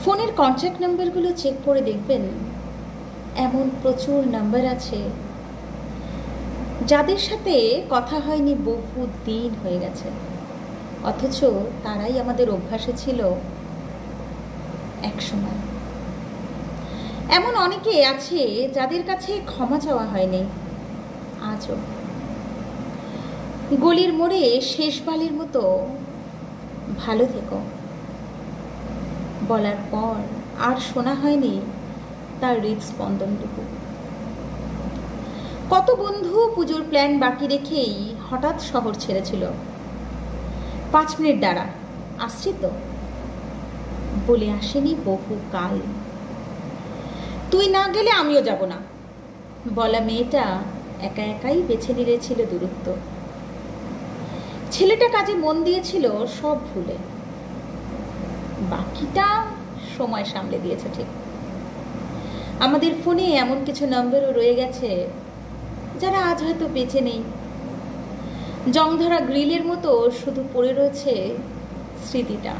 ফোনের কন্ট্যাক্ট নাম্বারগুলো চেক করে দেখবেন, এমন প্রচুর নাম্বার আছে যাদের সাথে কথা হয়নি বহু দিন হয়ে গেছে, অথচ তারাই আমাদের অভ্যাসে ছিল একসময়। এমন অনেকে আছে যাদের কাছে ক্ষমা চাওয়া হয়নি আজও। গলির মোড়ে শেষবারের মতো ভালো থেকো বলার পর আর শোনা হয়নি তার হৃদস্পন্দনটুকু। কত বন্ধু পুজোর প্ল্যান বাকি রেখেই হঠাৎ শহর ছেড়েছিল, 5 মিনিট দাঁড়া, আসছি তো বলে আসেনি বহু কাল। তুই না গেলে আমিও যাব না বলা মেয়েটা একা একাই বেছে নিয়েছিল দূরত্ব। ছেলেটা কাজে মন দিয়েছিল সব ভুলে, বাকিটা সময় সামলে দিয়েছে ঠিক। আমাদের ফোনে এমন কিছু নম্বরও রয়ে গেছে যারা আজ হয়তো বেঁচে নেই। জংধরা গ্রিলের মতো শুধু পড়ে রয়েছে স্মৃতিটা।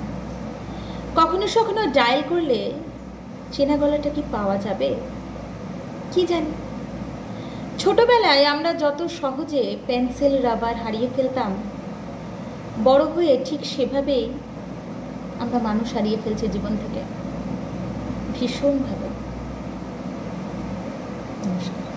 কখনো কখনো ডায়াল করলে চেনা গলাটা কি পাওয়া যাবে কি জানি। ছোটবেলায় আমরা যত সহজে পেন্সিল রাবার হারিয়ে ফেলতাম, বড় হয়ে ঠিক সেভাবেই আমরা মানুষ হারিয়ে ফেলছি জীবন থেকে, ভীষণভাবে। নমস্কার।